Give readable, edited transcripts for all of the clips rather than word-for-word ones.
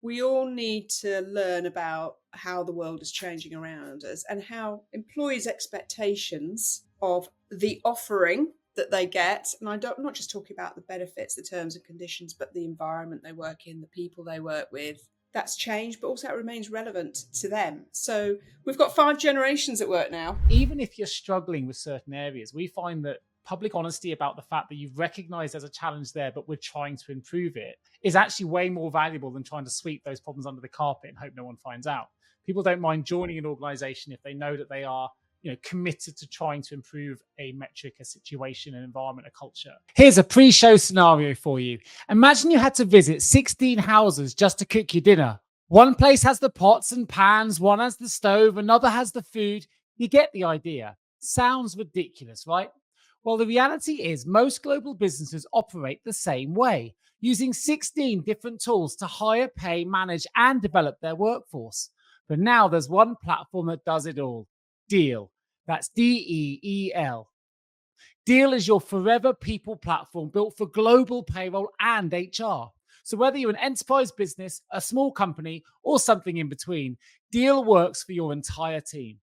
we all need to learn about how the world is changing around us and how employees' expectations of the offering that they get, and I'm not just talking about the benefits, the terms and conditions, but the environment they work in, the people they work with, that's changed, but also it remains relevant to them. So we've got 5 generations at work now. Even if you're struggling with certain areas, we find that public honesty about the fact that you've recognized there's a challenge there, but we're trying to improve it, is actually way more valuable than trying to sweep those problems under the carpet and hope no one finds out. People don't mind joining an organization if they know that they are committed to trying to improve a metric, a situation, an environment, a culture. Here's a pre-show scenario for you. Imagine you had to visit 16 houses just to cook your dinner. One place has the pots and pans, one has the stove, another has the food. You get the idea. Sounds ridiculous, right? Well, the reality is most global businesses operate the same way, using 16 different tools to hire, pay, manage, and develop their workforce. But now there's one platform that does it all. Deal. That's DEEL. Deal is your forever people platform built for global payroll and HR. So whether you're an enterprise business, a small company, or something in between, Deal works for your entire team.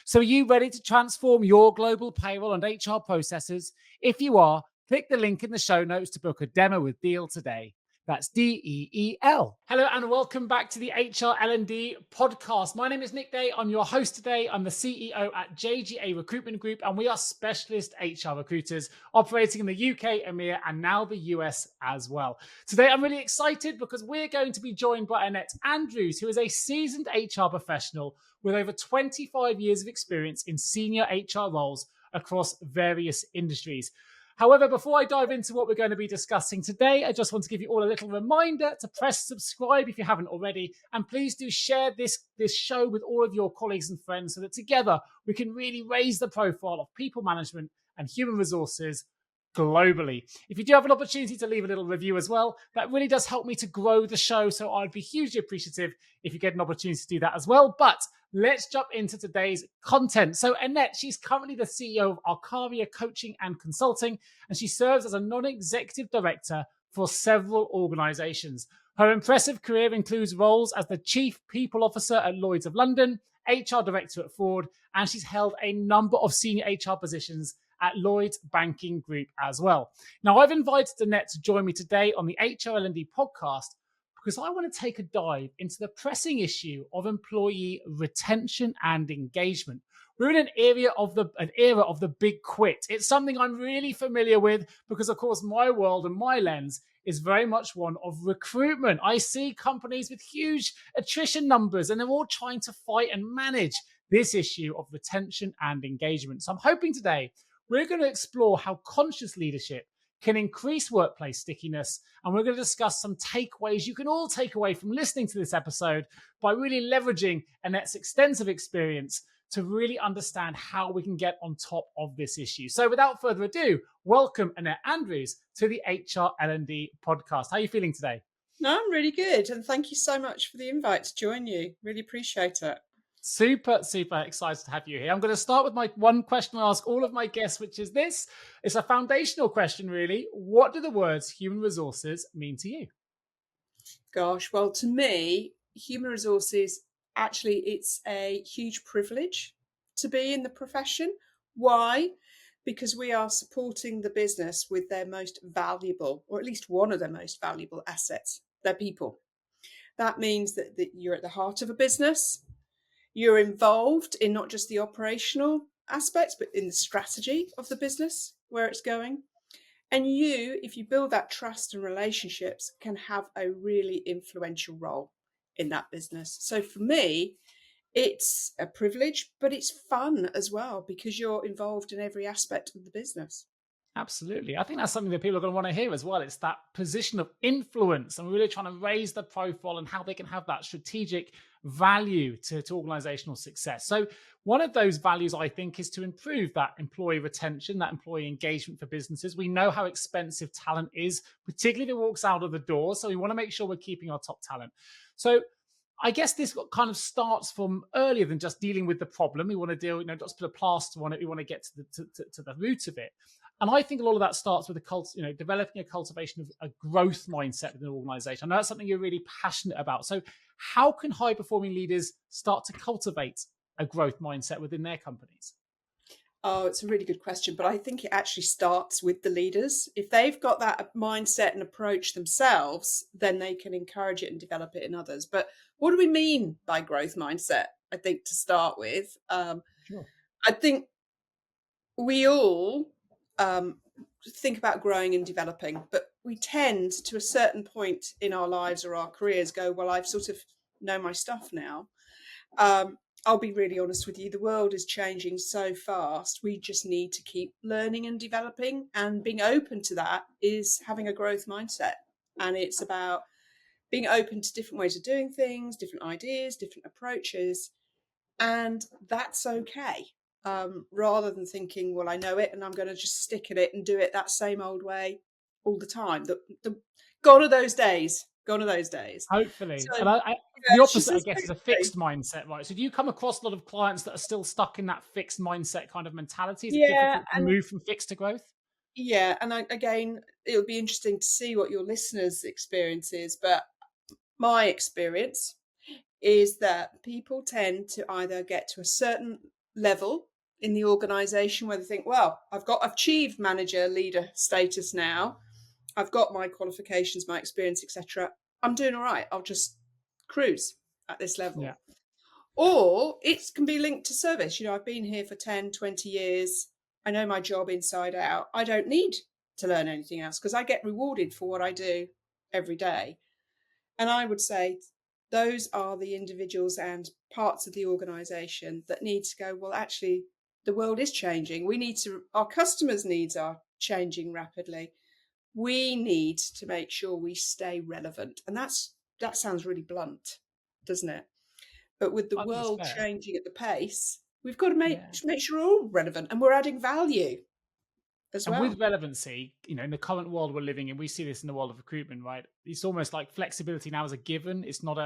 So are you ready to transform your global payroll and HR processes? If you are, click the link in the show notes to book a demo with Deal today. That's DEEL. Hello and welcome back to the HR L&D podcast. My name is Nick Day. I'm your host today. I'm the CEO at JGA Recruitment Group, and we are specialist HR recruiters operating in the UK, EMEA, and now the US as well. Today, I'm really excited because we're going to be joined by Annette Andrews, who is a seasoned HR professional with over 25 years of experience in senior HR roles across various industries. However, before I dive into what we're going to be discussing today, I just want to give you all a little reminder to press subscribe if you haven't already. And please do share this show with all of your colleagues and friends so that together we can really raise the profile of people management and human resources globally. If you do have an opportunity to leave a little review as well, that really does help me to grow the show. So I'd be hugely appreciative if you get an opportunity to do that as well. But let's jump into today's content. So Annette, she's currently the CEO of Acaria Coaching and Consulting, and she serves as a non-executive director for several organizations. Her impressive career includes roles as the Chief People Officer at Lloyds of London, HR Director at Ford, and she's held a number of senior HR positions at Lloyds Banking Group as well. Now, I've invited Annette to join me today on the HR L&D podcast because I want to take a dive into the pressing issue of employee retention and engagement. We're in an era of the big quit. It's something I'm really familiar with because, of course, my world and my lens is very much one of recruitment. I see companies with huge attrition numbers, and they're all trying to fight and manage this issue of retention and engagement. So I'm hoping today we're going to explore how conscious leadership can increase workplace stickiness, and we're going to discuss some takeaways you can all take away from listening to this episode by really leveraging Annette's extensive experience to really understand how we can get on top of this issue. So without further ado, welcome Annette Andrews to the HR L&D podcast. How are you feeling today? No, I'm really good. And thank you so much for the invite to join you. Really appreciate it. Super excited to have you here. I'm going to start with my one question I ask all of my guests, which is this. It's a foundational question, really. What do the words human resources mean to you? Gosh, well, to me, human resources, actually, it's a huge privilege to be in the profession. Why? Because we are supporting the business with their most valuable, or at least one of their most valuable assets, their people. That means that you're at the heart of a business. You're involved in not just the operational aspects, but in the strategy of the business, where it's going. And you, if you build that trust and relationships, can have a really influential role in that business. So for me, it's a privilege, but it's fun as well because you're involved in every aspect of the business. Absolutely. I think that's something that people are going to want to hear as well. It's that position of influence and really trying to raise the profile and how they can have that strategic value to organizational success. So one of those values, I think, is to improve that employee retention, that employee engagement for businesses. We know how expensive talent is, particularly if it walks out of the door. So we want to make sure we're keeping our top talent. So I guess this kind of starts from earlier than just dealing with the problem. We want to deal, just put a plaster on it. We want to get to the root of it. And I think a lot of that starts with developing a cultivation of a growth mindset within an organization. I know that's something you're really passionate about. So how can high performing leaders start to cultivate a growth mindset within their companies? Oh, it's a really good question, but I think it actually starts with the leaders. If they've got that mindset and approach themselves, then they can encourage it and develop it in others. But what do we mean by growth mindset? I think to start with, Sure. I think we all think about growing and developing, but we tend to a certain point in our lives or our careers go, well, I've sort of know my stuff now. I'll be really honest with you. The world is changing so fast. We just need to keep learning and developing, and being open to that is having a growth mindset. And it's about being open to different ways of doing things, different ideas, different approaches. And that's okay. Rather than thinking, well, I know it and I'm going to just stick at it and do it that same old way all the time. Gone are those days. Gone are those days. Hopefully. So And yeah, the it's just opposite, I this guess, is a thing. fixed mindset, right? So do you come across a lot of clients that are still stuck in that fixed mindset kind of mentality? Is it Yeah, difficult to and move from fixed to growth? again, it'll be interesting to see what your listeners' experience is. But my experience is that people tend to either get to a certain level in the organization where they think, well, I've achieved manager leader status now. I've got my qualifications, my experience, etc. I'm doing all right. I'll just cruise at this Yeah. level. Or it can be linked to service. I've been here for 10, 20 years. I know my job inside out. I don't need to learn anything else because I get rewarded for what I do every day. And I would say those are the individuals and parts of the organization that need to go, well, actually, the world is changing. Our customers' needs are changing rapidly. We need to make sure we stay relevant. And that sounds really blunt, doesn't it? But with the I think it's world fair. changing at the pace, we've got to make Yeah. sure we're all relevant and we're adding value as And with well. relevancy, in the current world we're living in, we see this in the world of recruitment, right? It's almost like flexibility now is a given. It's not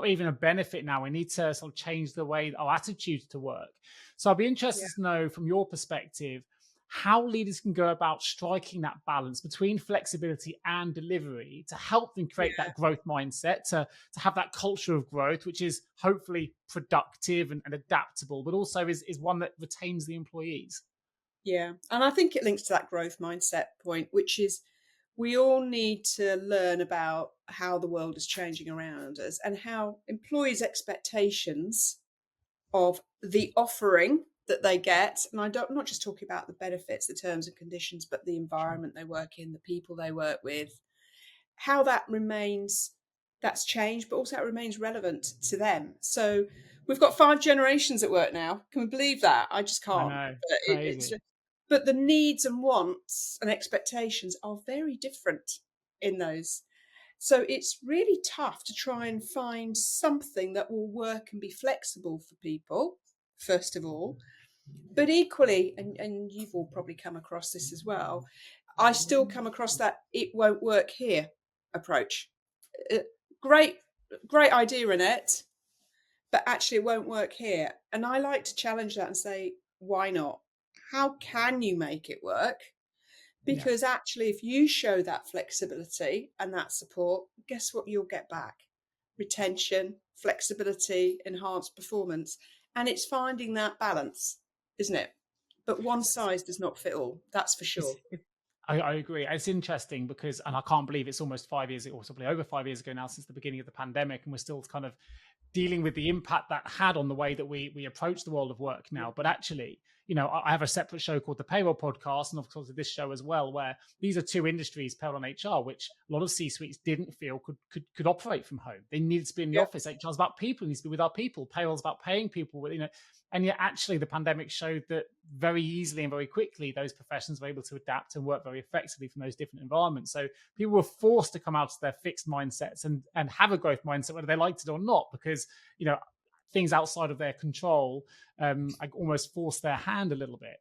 even a benefit now. We need to sort of change the way our attitudes to work. So I'd be Yeah. interested to know from your perspective how leaders can go about striking that balance between flexibility and delivery to help them create Yeah. that growth mindset, to have that culture of growth, which is hopefully productive and adaptable, but also is one that retains the employees. Yeah. And I think it links to that growth mindset point, which is we all need to learn about how the world is changing around us and how employees' expectations of the offering that they get. And I'm not just talking about the benefits, the terms and conditions, but the Sure. environment they work in, the people they work with, how that's changed, but also it remains relevant to them. So we've got 5 generations at work now. Can we believe that? I just I can't. know. But Crazy. but the needs and wants and expectations are very different in those. So it's really tough to try and find something that will work and be flexible for people, first of all. But equally, and you've all probably come across this as well, I still come across that it won't work here approach. Uh, Great, great idea, Annette, but actually it won't work here. And I like to challenge that and say, why not? How can you make it work? Yeah. Because actually, if you show that flexibility and that support, guess what you'll get back? Retention, flexibility, enhanced performance. And it's finding that balance, isn't it? But one So size does not fit all, that's for it's, sure. it, I agree. It's interesting because, and I can't believe it's almost 5 years, or probably over 5 years ago now, since the beginning of the pandemic, and we're still kind of dealing with the impact that had on the way that we approach the world of work now. But actually, I have a separate show called the Payroll Podcast, and of course this show as well, where these are two industries, payroll and HR, which a lot of C-suites didn't feel could operate from home. They needed to be in the Yeah, office. HR is about people, it needs to be with our people. Payroll is about paying people. And yet actually the pandemic showed that very easily and very quickly those professions were able to adapt and work very effectively from those different environments. So people were forced to come out of their fixed mindsets and have a growth mindset, whether they liked it or not, because things outside of their control almost forced their hand a little bit.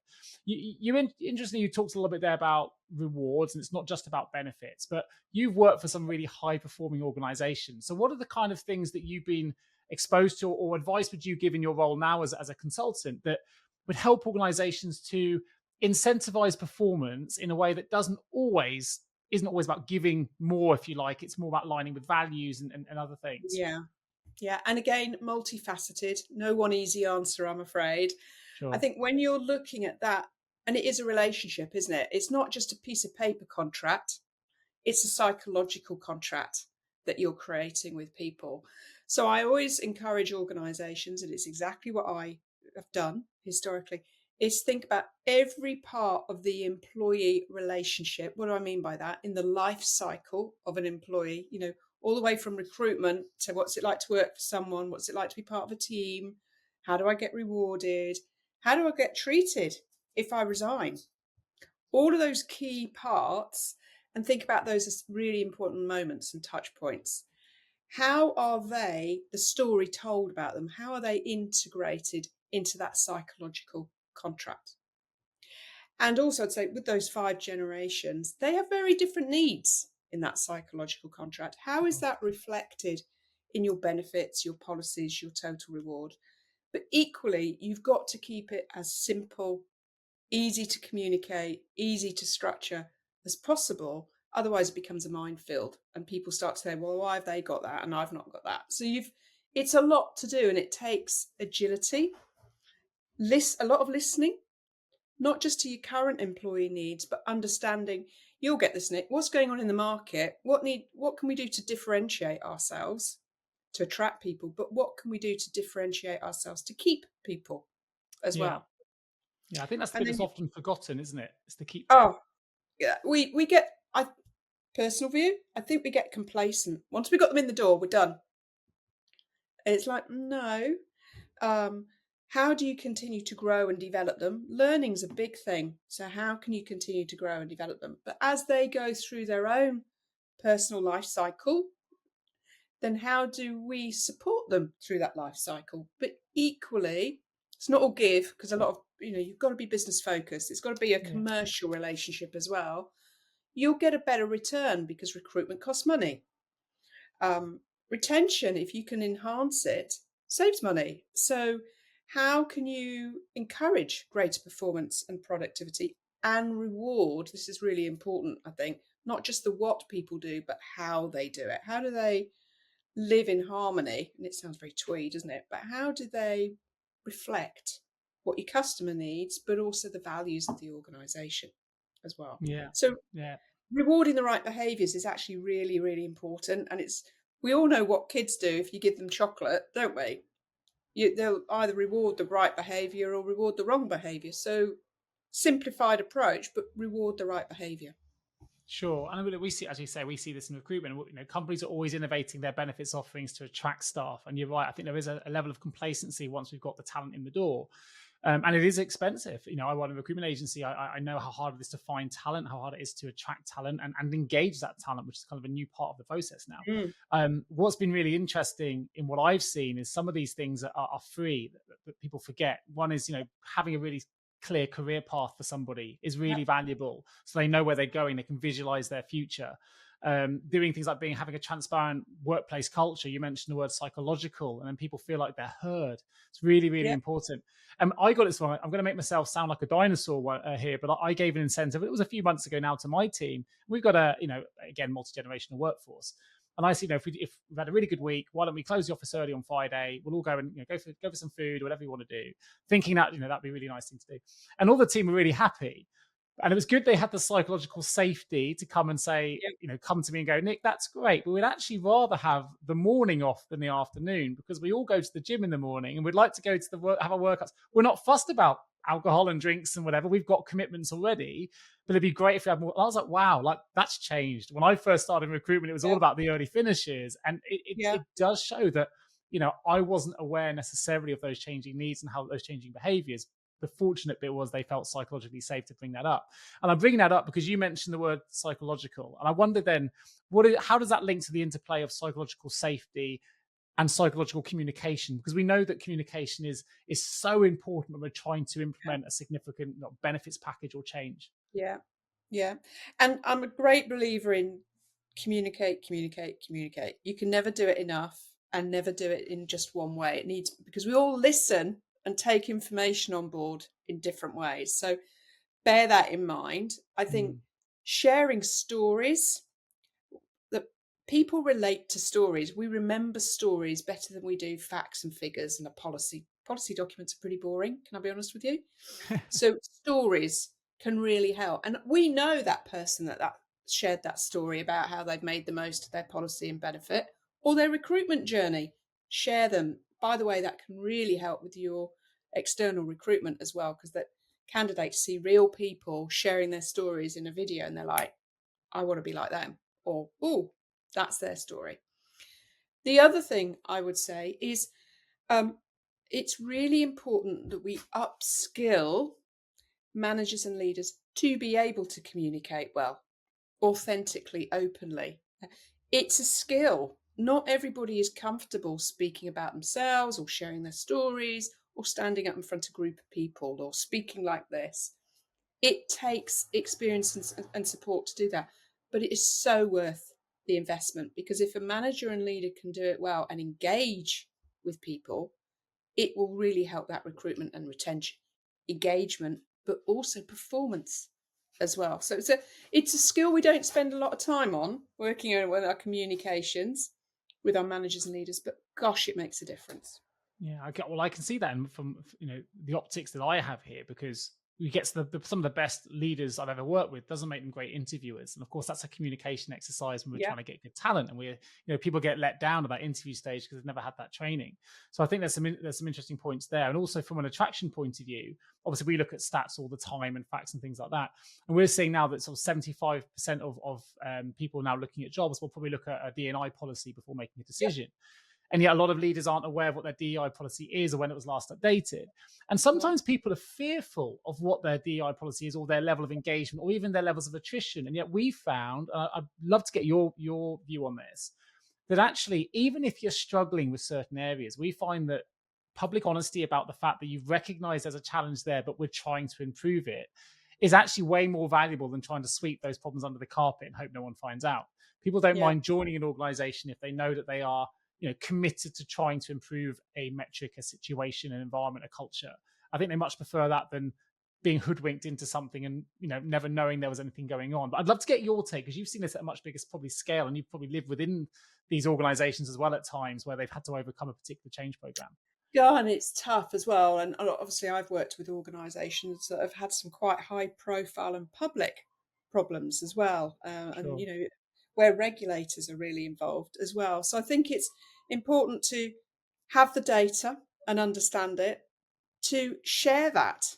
Interestingly, you talked a little bit there about rewards, and it's not just about benefits, but you've worked for some really high performing organizations. So what are the kind of things that you've been exposed to, or advice would you give in your role now as a consultant that would help organizations to incentivize performance in a way that isn't always about giving more, if you like. It's more about aligning with values and other things. Yeah. Yeah. And again, multifaceted, no one easy answer, I'm afraid. I Sure. think when you're looking at that, and it is a relationship, isn't it? It's not just a piece of paper contract, it's a psychological contract that you're creating with people. So I always encourage organizations, and it's exactly what I have done historically, is think about every part of the employee relationship. What do I mean by that? In the life cycle of an employee, all the way from recruitment to what's it like to work for someone, what's it like to be part of a team, how do I get rewarded, how do I get treated if I resign? All of those key parts, and think about those as really important moments and touch points. How are they, the story told about them, how are they integrated into that psychological contract? And also, I'd say with those 5 generations, they have very different needs in that psychological contract. How is that reflected in your benefits, your policies, your total reward? But equally, you've got to keep it as simple, easy to communicate, easy to structure as possible. Otherwise, it becomes a minefield, and people start to say, "Well, why have they got that and I've not got that?" So it's a lot to do, and it takes agility, a lot of listening, not just to your current employee needs, but understanding. You'll get this, Nick. What's going on in the market? What can we do to differentiate ourselves to attract people? But what can we do to differentiate ourselves to keep people as Yeah. well? Yeah, I think that's the And bit then, that's often forgotten, isn't it? It's to keep them. oh, yeah, we get. Personal view, I think we get complacent. Once we got them in the door, we're done. It's like, no. How do you continue to grow and develop them? Learning's a big thing. So how can you continue to grow and develop them? But as they go through their own personal life cycle, then how do we support them through that life cycle? But equally, it's not all give, because a lot of, you've got to be business focused. It's got to be a Yeah. commercial relationship as well. You'll get a better return because recruitment costs money. Retention, if you can enhance it, saves money. So how can you encourage greater performance and productivity and reward? This is really important, I think, not just the what people do, but how they do it. How do they live in harmony? And it sounds very twee, doesn't it? But how do they reflect what your customer needs, but also the values of the organization as well? Yeah. So Yeah. rewarding the right behaviours is actually really, really important. And we all know what kids do if you give them chocolate, don't we? They'll either reward the right behaviour or reward the wrong behaviour. So simplified approach, but reward the right behaviour. Sure. And we see, as you say, we see this in recruitment. Companies are always innovating their benefits offerings to attract staff. And you're right. I think there is a level of complacency once we've got the talent in the door. And it is expensive. I run a recruitment agency. I know how hard it is to find talent, how hard it is to attract talent and engage that talent, which is kind of a new part of the process now. What's been really interesting in what I've seen is some of these things are free that people forget. One is, having a really clear career path for somebody is really valuable, so they know where they're going, they can visualize their future. Doing things like having a transparent workplace culture. You mentioned the word psychological, and then people feel like they're heard. It's really, really important. I got this one. I'm going to make myself sound like a dinosaur here, but I gave an incentive. It was a few months ago now to my team. We've got again, multi-generational workforce. And I said, if we've had a really good week, why don't we close the office early on Friday? We'll all go and go for some food, whatever you want to do. Thinking that that'd be a really nice thing to do. And all the team were really happy. And it was good they had the psychological safety to come and say, come to me and go, Nick, that's great. But we'd actually rather have the morning off than the afternoon, because we all go to the gym in the morning and we'd like to go to have our workouts. We're not fussed about alcohol and drinks and whatever. We've got commitments already, but it'd be great if we had more. And I was like, wow, like that's changed. When I first started in recruitment, it was all about the early finishes. And it does show that, I wasn't aware necessarily of those changing needs and how those changing behaviors. The fortunate bit was they felt psychologically safe to bring that up. And I'm bringing that up because you mentioned the word psychological. And I wonder then, how does that link to the interplay of psychological safety and psychological communication? Because we know that communication is so important when we're trying to implement a significant benefits package or change. Yeah. And I'm a great believer in communicate. You can never do it enough and never do it in just one way. It needs, because we all listen and take information on board in different ways. So bear that in mind. I think Mm. sharing stories, that people relate to stories. We remember stories better than we do facts and figures and a policy. Policy documents are pretty boring, can I be honest with you? So stories can really help. And we know that person that shared that story about how they've made the most of their policy and benefit or their recruitment journey. Share them. By the way, that can really help with your external recruitment as well, because that candidates see real people sharing their stories in a video and they're like, I want to be like them. Or, oh, that's their story. The other thing I would say is it's really important that we upskill managers and leaders to be able to communicate well, authentically, openly. It's a skill. Not everybody is comfortable speaking about themselves or sharing their stories or standing up in front of a group of people or speaking like this. It takes experience and support to do that, but it is so worth the investment, because if a manager and leader can do it well and engage with people, it will really help that recruitment and retention, engagement, but also performance as well. So it's a skill we don't spend a lot of time on working on with our communications with our managers and leaders, but gosh, it makes a difference. Yeah, I can see that from the optics that I have here, because we get some of the best leaders I've ever worked with doesn't make them great interviewers, and of course that's a communication exercise when we're Yeah. trying to get good talent, and people get let down at that interview stage because they've never had that training. So I think there's some interesting points there, and also from an attraction point of view, obviously we look at stats all the time and facts and things like that, and we're seeing now that sort of 75% of people now looking at jobs will probably look at a D&I policy before making a decision. And yet a lot of leaders aren't aware of what their DEI policy is or when it was last updated. And sometimes people are fearful of what their DEI policy is or their level of engagement or even their levels of attrition. And yet we found, I'd love to get your view on this, that actually, even if you're struggling with certain areas, we find that public honesty about the fact that you've recognized there's a challenge there, but we're trying to improve it, is actually way more valuable than trying to sweep those problems under the carpet and hope no one finds out. People don't Yeah. mind joining an organization if they know that they are committed to trying to improve a metric, a situation, an environment, a culture. I think they much prefer that than being hoodwinked into something and never knowing there was anything going on. But I'd love to get your take, because you've seen this at a much bigger probably scale, and you've probably lived within these organizations as well at times where they've had to overcome a particular change program. Yeah, and it's tough as well. And obviously, I've worked with organisations that have had some quite high profile and public problems as well. And, Sure. where regulators are really involved as well. So I think it's important to have the data and understand it, to share that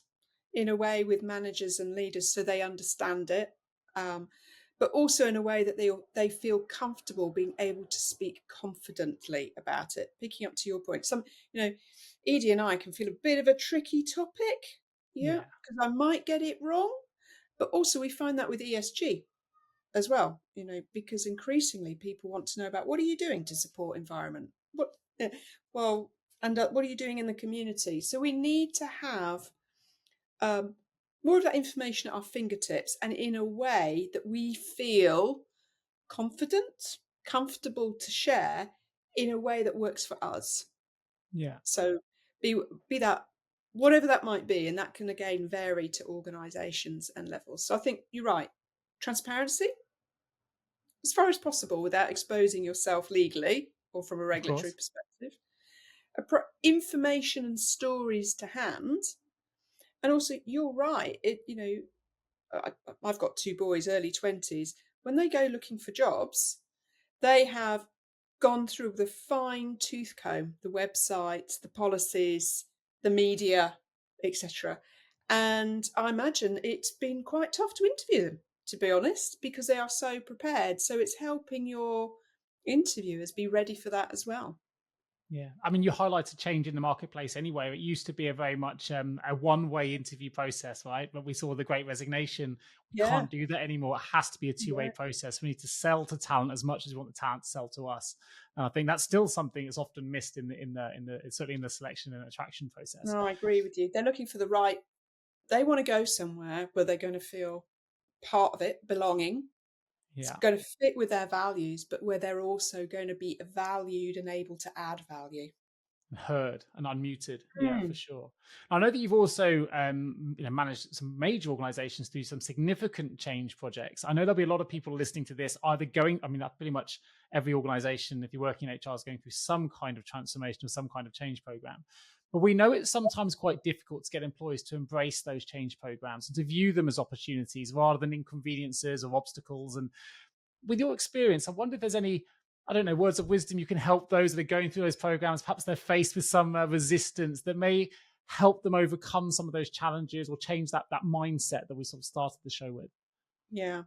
in a way with managers and leaders so they understand it, but also in a way that they feel comfortable being able to speak confidently about it. Picking up to your point, ED and I can feel a bit of a tricky topic, Yeah. because I might get it wrong, but also we find that with ESG as well, because increasingly people want to know about, what are you doing to support environment? Well, and what are you doing in the community? So we need to have more of that information at our fingertips, and in a way that we feel confident, comfortable to share in a way that works for us. Yeah. So be that whatever that might be, and that can again vary to organisations and levels. So I think you're right. Transparency, as far as possible, without exposing yourself legally or from a Of regulatory course. perspective. Information and stories to hand, and also you're right. I've got two boys, early 20s. When they go looking for jobs, they have gone through the fine tooth comb, the websites, the policies, the media, etc. And I imagine it's been quite tough to interview them, to be honest, because they are so prepared. So it's helping your interviewers be ready for that as well. Yeah, I mean, you highlighted change in the marketplace anyway. It used to be a very much a one-way interview process, right? But we saw the Great Resignation. We Yeah. can't do that anymore. It has to be a two-way Yeah. process. We need to sell to talent as much as we want the talent to sell to us. And I think that's still something that's often missed in the certainly in the selection and attraction process. No, I agree with you. They're looking for the right. They want to go somewhere where they're going to feel part of it, belonging. It's Yeah. going to fit with their values, but where they're also going to be valued and able to add value. heard and unmuted. Yeah, for sure. I know that you've also managed some major organizations through some significant change projects. I know there'll be a lot of people listening to this either pretty much every organization, if you're working in HR, is going through some kind of transformation or some kind of change program. But we know it's sometimes quite difficult to get employees to embrace those change programs and to view them as opportunities rather than inconveniences or obstacles. And with your experience, I wonder if there's any, I don't know, words of wisdom you can help those that are going through those programs. Perhaps they're faced with some resistance that may help them overcome some of those challenges or change that mindset that we sort of started the show with. Yeah.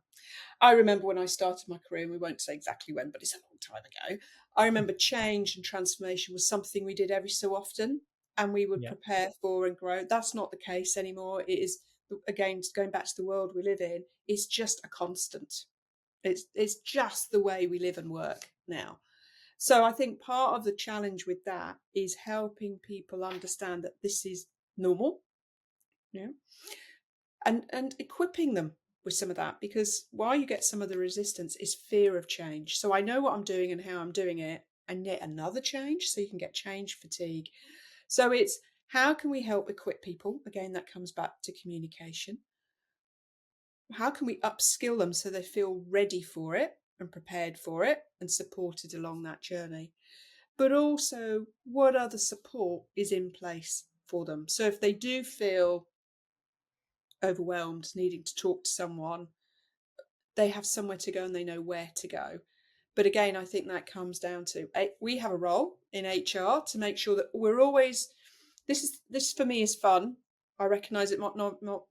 I remember when I started my career, we won't say exactly when, but it's a long time ago. I remember change and transformation was something we did every so often and we would prepare for and grow. That's not the case anymore. It is, again, going back to the world we live in, it's just a constant. It's just the way we live and work now. So I think part of the challenge with that is helping people understand that this is normal, and equipping them with some of that, because while you get some of the resistance is fear of change. So I know what I'm doing and how I'm doing it, and yet another change, so you can get change fatigue. So it's how can we help equip people? Again, that comes back to communication. How can we upskill them so they feel ready for it and prepared for it and supported along that journey? But also, what other support is in place for them? So if they do feel overwhelmed, needing to talk to someone, they have somewhere to go and they know where to go. But again, I think that comes down to, we have a role in HR to make sure that we're always, this for me is fun. I recognise it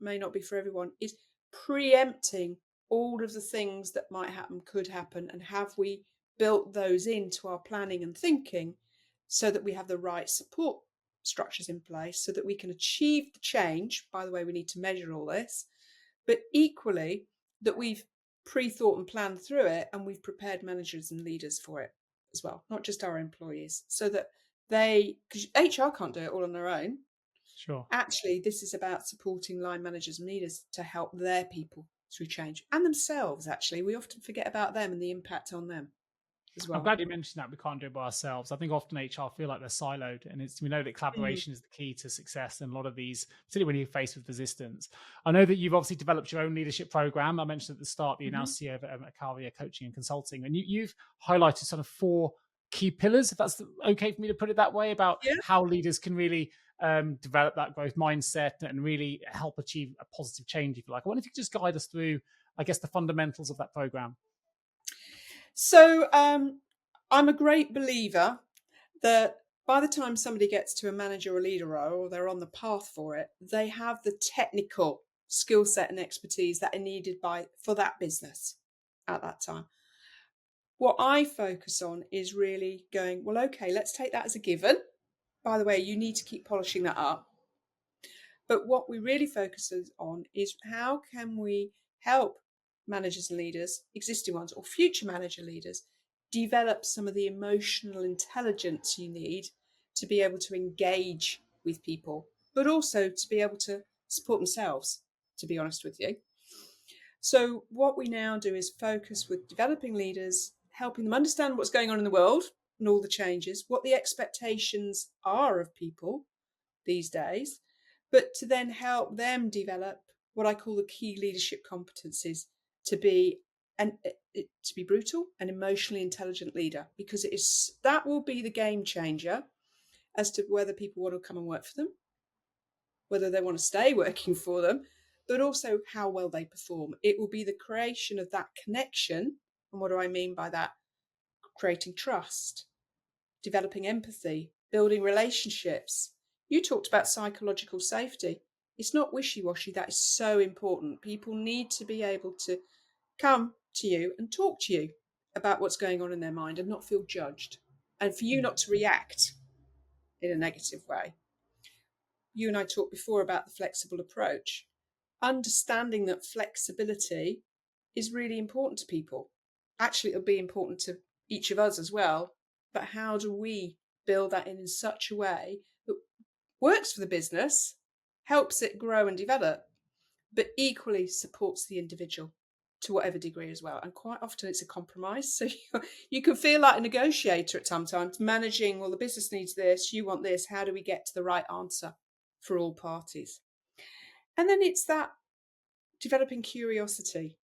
may not be for everyone, is preempting all of the things that might happen, could happen, and have we built those into our planning and thinking so that we have the right support structures in place so that we can achieve the change. By the way, we need to measure all this, but equally that we've pre-thought and planned through it and we've prepared managers and leaders for it as well, not just our employees, so that because HR can't do it all on their own. Sure. Actually, this is about supporting line managers and leaders to help their people through change and themselves. Actually, we often forget about them and the impact on them as well. I'm glad you mentioned that we can't do it by ourselves. I think often HR feel like they're siloed, and we know that collaboration is the key to success. And a lot of these, particularly when you're faced with resistance. I know that you've obviously developed your own leadership program. I mentioned at the start that you now see over at Acaria Coaching and Consulting, and you've highlighted sort of 4 key pillars, if that's okay for me to put it that way, about how leaders can really develop that growth mindset and really help achieve a positive change, if you like. I wonder if you could just guide us through, I guess, the fundamentals of that program. So I'm a great believer that by the time somebody gets to a manager or leader role, or they're on the path for it, they have the technical skill set and expertise that are needed for that business at that time. What I focus on is really going, well, okay, let's take that as a given. By the way, you need to keep polishing that up. But what we really focus on is how can we help managers and leaders, existing ones or future manager leaders, develop some of the emotional intelligence you need to be able to engage with people, but also to be able to support themselves, to be honest with you. So what we now do is focus with developing leaders, helping them understand what's going on in the world and all the changes, what the expectations are of people these days, but to then help them develop what I call the key leadership competencies to be brutal and emotionally intelligent leader, because that will be the game changer as to whether people want to come and work for them, whether they want to stay working for them, but also how well they perform. It will be the creation of that connection. And what do I mean by that? Creating trust, developing empathy, building relationships. You talked about psychological safety. It's not wishy-washy. That is so important. People need to be able to come to you and talk to you about what's going on in their mind and not feel judged. And for you not to react in a negative way. You and I talked before about the flexible approach. Understanding that flexibility is really important to people. Actually, it'll be important to each of us as well. But how do we build that in such a way that works for the business, helps it grow and develop, but equally supports the individual? to whatever degree as well. And quite often it's a compromise. So you can feel like a negotiator at sometimes, managing, well, the business needs this, you want this, how do we get to the right answer for all parties? And then it's that developing curiosity,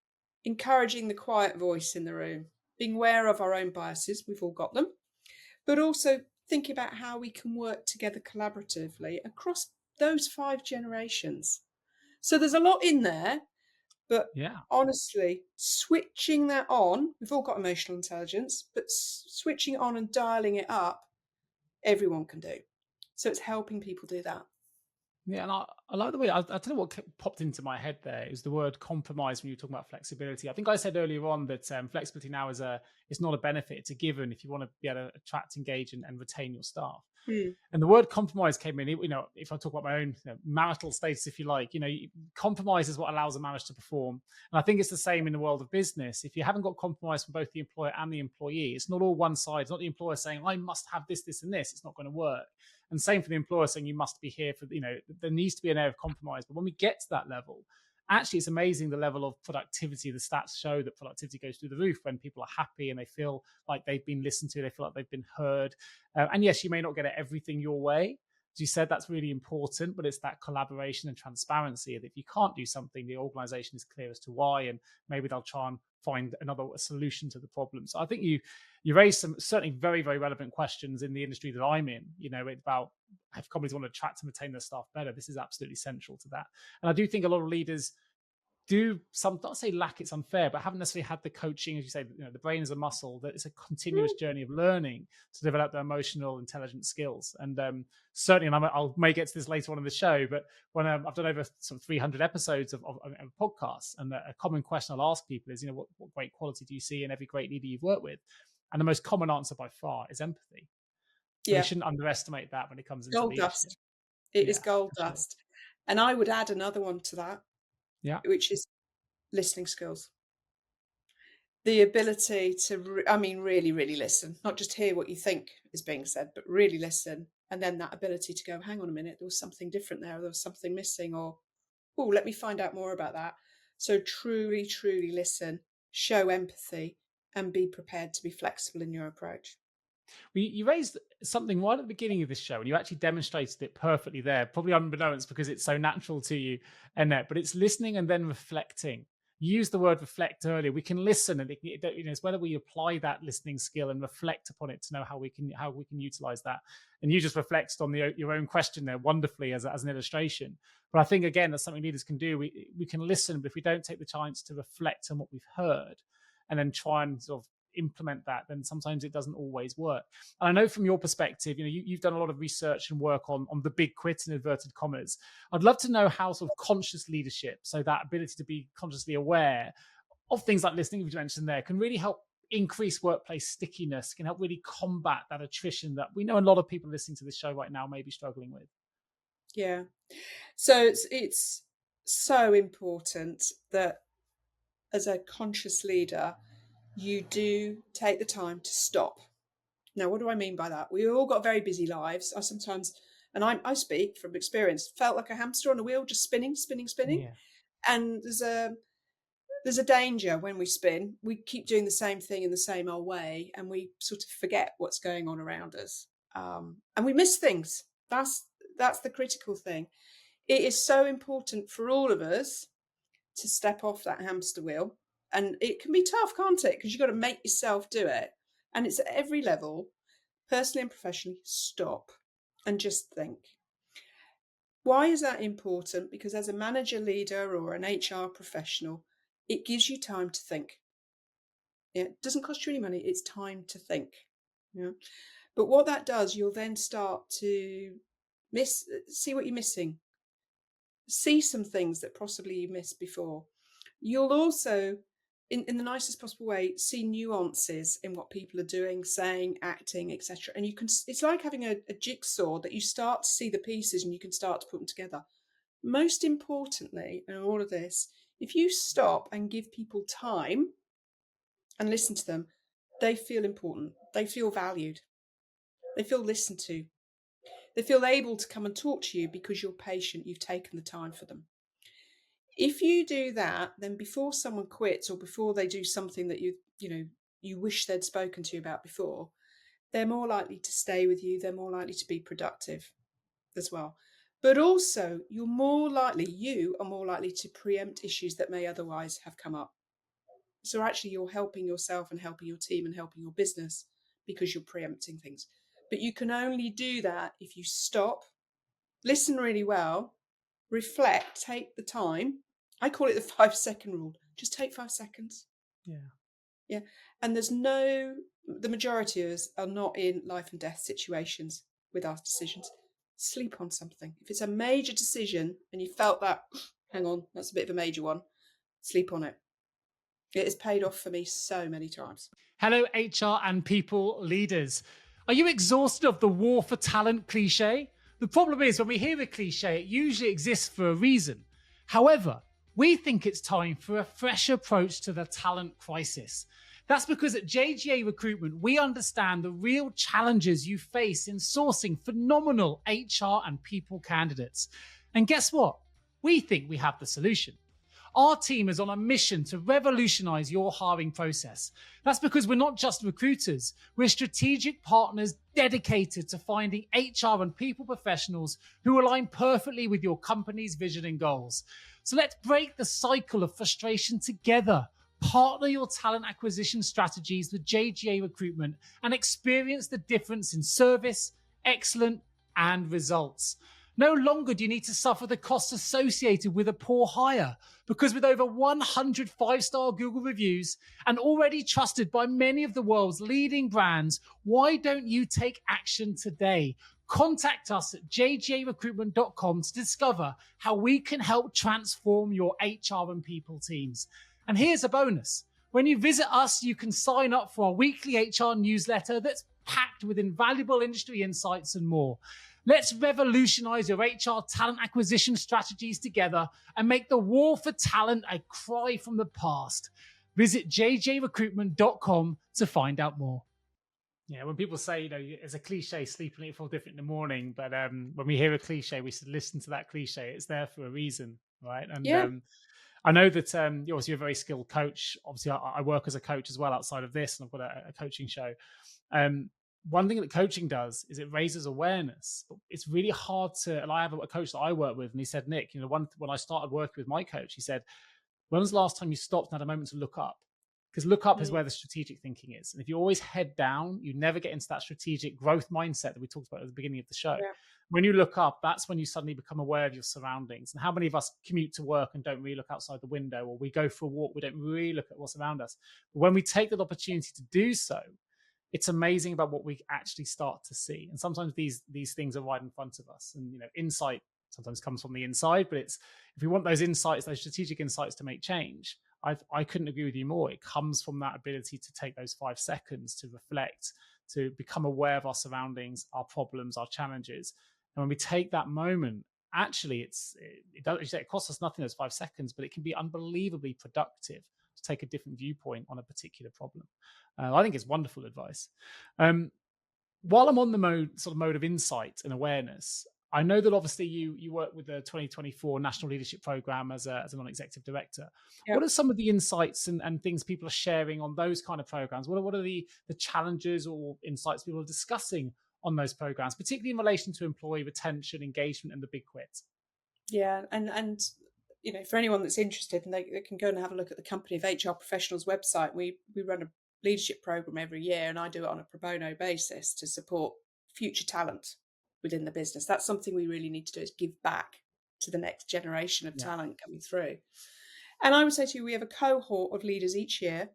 encouraging the quiet voice in the room, being aware of our own biases, we've all got them, but also thinking about how we can work together collaboratively across those 5 generations. So there's a lot in there, but honestly, switching that on, we've all got emotional intelligence, but switching it on and dialing it up, everyone can do. So it's helping people do that. Yeah, and I like the way, I don't know what popped into my head there is the word compromise when you were talking about flexibility. I think I said earlier on that flexibility now it's not a benefit, it's a given if you want to be able to attract, engage, and retain your staff. And the word compromise came in, if I talk about my own marital status, if you like, compromise is what allows a marriage to perform. And I think it's the same in the world of business. If you haven't got compromise from both the employer and the employee, it's not all one side. It's not the employer saying, I must have this, this, and this. It's not going to work. And same for the employer saying, you must be here for, there needs to be an air of compromise. But when we get to that level, actually, it's amazing the level of productivity. The stats show that productivity goes through the roof when people are happy and they feel like they've been listened to, they feel like they've been heard. And yes, you may not get everything your way. As you said, that's really important, but it's that collaboration and transparency. And if you can't do something, the organization is clear as to why, and maybe they'll try and find another solution to the problem. So I think you raised some certainly very, very relevant questions in the industry that I'm in, about if companies want to attract and retain their staff better. This is absolutely central to that. And I do think a lot of leaders do not say lack, it's unfair, but haven't necessarily had the coaching, as you say, the brain is a muscle, that it's a continuous journey of learning to develop their emotional intelligence skills. And certainly, and I may get to this later on in the show, but when I've done over sort of 300 episodes of podcasts, and a common question I'll ask people is, what great quality do you see in every great leader you've worked with? And the most common answer by far is empathy. Yeah. We shouldn't underestimate that when it comes into gold leadership. Dust. It is gold dust. And I would add another one to that, which is listening skills. The ability to, really, really listen, not just hear what you think is being said, but really listen. And then that ability to go, hang on a minute, there was something different there was something missing, or, oh, let me find out more about that. So truly, truly listen, show empathy, and be prepared to be flexible in your approach. Well, you raised something right at the beginning of this show, and you actually demonstrated it perfectly there, probably unbeknownst because it's so natural to you, Annette, but it's listening and then reflecting. You used the word reflect earlier. We can listen, and it's whether we apply that listening skill and reflect upon it to know how we can utilize that. And you just reflected on your own question there wonderfully as an illustration. But I think, again, that's something leaders can do. We can listen, but if we don't take the chance to reflect on what we've heard and then try and sort of implement that, then sometimes it doesn't always work. And I know from your perspective, you've done a lot of research and work on the big quit in inverted commas. I'd love to know how sort of conscious leadership, so that ability to be consciously aware of things like listening, you mentioned there, can really help increase workplace stickiness, can help really combat that attrition that we know a lot of people listening to this show right now may be struggling with. Yeah. So it's so important that as a conscious leader, you do take the time to stop. Now, what do I mean by that? We all got very busy lives. I sometimes, and I speak from experience, felt like a hamster on a wheel, just spinning. Yeah. And there's a danger when we spin. We keep doing the same thing in the same old way, and we sort of forget what's going on around us, and we miss things. That's the critical thing. It is so important for all of us to step off that hamster wheel. And it can be tough, can't it? Because you've got to make yourself do it. And it's at every level, personally and professionally, stop and just think. Why is that important? Because as a manager, leader, or an HR professional, it gives you time to think. It doesn't cost you any money. It's time to think. Yeah. But what that does, you'll then start to see what you're missing. See some things that possibly you missed before. You'll also, in the nicest possible way, see nuances in what people are doing, saying, acting, etc. And it's like having a jigsaw that you start to see the pieces and you can start to put them together. Most importantly, in all of this, if you stop and give people time and listen to them, they feel important. They feel valued. They feel listened to. They feel able to come and talk to you because you're patient. You've taken the time for them. If you do that, then before someone quits or before they do something that you wish they'd spoken to you about before, they're more likely to stay with you. They're more likely to be productive as well. But also, you are more likely to preempt issues that may otherwise have come up. So actually, you're helping yourself and helping your team and helping your business because you're preempting things. But you can only do that if you stop, listen really well, reflect, take the time. I call it the 5-second rule. Just take 5 seconds. Yeah. And the majority of us are not in life and death situations with our decisions. Sleep on something. If it's a major decision and you felt that, hang on, that's a bit of a major one, sleep on it. It has paid off for me so many times. Hello, HR and people leaders. Are you exhausted of the war for talent cliche? The problem is, when we hear a cliche, it usually exists for a reason. However, we think it's time for a fresh approach to the talent crisis. That's because at JGA Recruitment, we understand the real challenges you face in sourcing phenomenal HR and people candidates. And guess what? We think we have the solution. Our team is on a mission to revolutionize your hiring process. That's because we're not just recruiters, we're strategic partners dedicated to finding HR and people professionals who align perfectly with your company's vision and goals. So let's break the cycle of frustration together. Partner your talent acquisition strategies with JGA Recruitment and experience the difference in service, excellence, and results. No longer do you need to suffer the costs associated with a poor hire, because with over 100 5-star Google reviews and already trusted by many of the world's leading brands, why don't you take action today? Contact us at jjrecruitment.com to discover how we can help transform your HR and people teams. And here's a bonus. When you visit us, you can sign up for our weekly HR newsletter that's packed with invaluable industry insights and more. Let's revolutionize your HR talent acquisition strategies together and make the war for talent a cry from the past. Visit jjrecruitment.com to find out more. Yeah, when people say, it's a cliche, sleep and it feel different in the morning, but when we hear a cliche, we should listen to that cliche. It's there for a reason, right? And I know that you're obviously a very skilled coach. Obviously, I work as a coach as well outside of this, and I've got a coaching show. One thing that coaching does is it raises awareness. But it's really hard to, and I have a coach that I work with, and he said, Nick, when I started working with my coach, he said, when was the last time you stopped and had a moment to look up? Because look up is where the strategic thinking is. And if you always head down, you never get into that strategic growth mindset that we talked about at the beginning of the show. Yeah. When you look up, that's when you suddenly become aware of your surroundings. And how many of us commute to work and don't really look outside the window, or we go for a walk, we don't really look at what's around us. But when we take that opportunity to do so, it's amazing about what we actually start to see. And sometimes these things are right in front of us. And insight sometimes comes from the inside, but if we want those insights, those strategic insights to make change, I couldn't agree with you more. It comes from that ability to take those 5 seconds to reflect, to become aware of our surroundings, our problems, our challenges. And when we take that moment, actually, it costs us nothing, those 5 seconds, but it can be unbelievably productive to take a different viewpoint on a particular problem. I think it's wonderful advice. While I'm on the mode of insight and awareness, I know that obviously you work with the 2024 National Leadership Program as a non-executive director. Yep. What are some of the insights and things people are sharing on those kind of programs? What are the challenges or insights people are discussing on those programs, particularly in relation to employee retention, engagement, and the big quit? Yeah, and for anyone that's interested, and they can go and have a look at the Company of HR Professionals website. We run a leadership program every year, and I do it on a pro bono basis to support future talent within the business. That's something we really need to do, is give back to the next generation of talent coming through. And I would say to you, we have a cohort of leaders each year.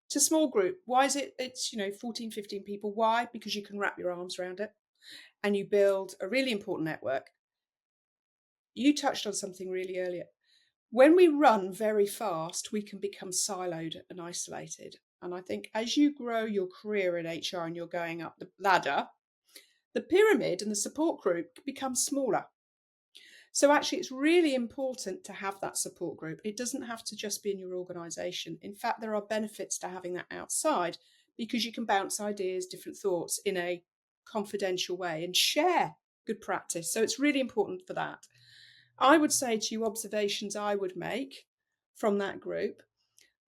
It's a small group. Why is it? It's 14, 15 people. Why? Because you can wrap your arms around it and you build a really important network. You touched on something really earlier. When we run very fast, we can become siloed and isolated. And I think as you grow your career in HR and you're going up the ladder, the pyramid and the support group becomes smaller. So actually, it's really important to have that support group. It doesn't have to just be in your organisation. In fact, there are benefits to having that outside, because you can bounce ideas, different thoughts in a confidential way and share good practice. So it's really important for that. I would say to you observations I would make from that group.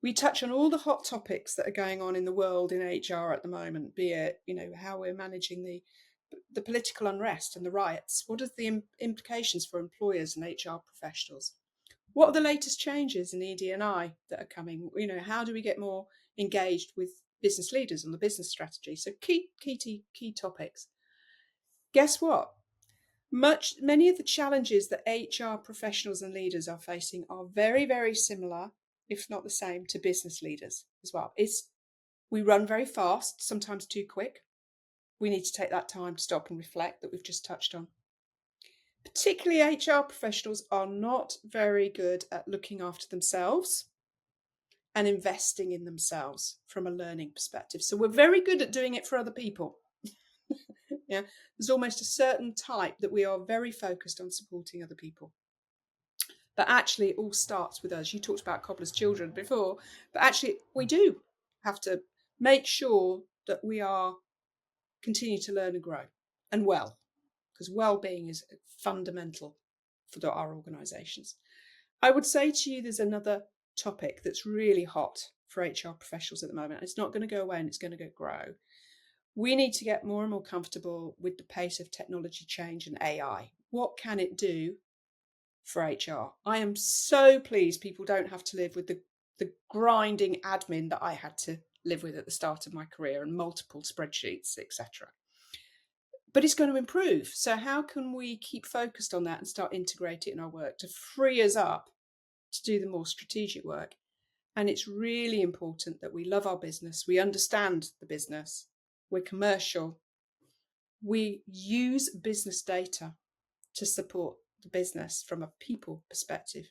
We touch on all the hot topics that are going on in the world in HR at the moment, be it, how we're managing the political unrest and the riots. What are the implications for employers and HR professionals? What are the latest changes in ED&I that are coming? How do we get more engaged with business leaders on the business strategy? So key topics. Guess what? Many of the challenges that HR professionals and leaders are facing are very, very similar, if not the same, to business leaders as well. We run very fast, sometimes too quick. We need to take that time to stop and reflect, that we've just touched on. Particularly HR professionals are not very good at looking after themselves and investing in themselves from a learning perspective. So we're very good at doing it for other people. Yeah, there's almost a certain type that we are very focused on supporting other people. But actually, it all starts with us. You talked about cobbler's children before, but actually, we do have to make sure that we are continue to learn and grow and well, because well-being is fundamental for our organisations. I would say to you, there's another topic that's really hot for HR professionals at the moment. It's not going to go away and it's going to grow. We need to get more and more comfortable with the pace of technology change and AI. What can it do for HR? I am so pleased people don't have to live with the grinding admin that I had to live with at the start of my career and multiple spreadsheets, etc. But it's going to improve. So how can we keep focused on that and start integrating it in our work to free us up to do the more strategic work? And it's really important that we love our business, we understand the business, we're commercial, we use business data to support the business from a people perspective,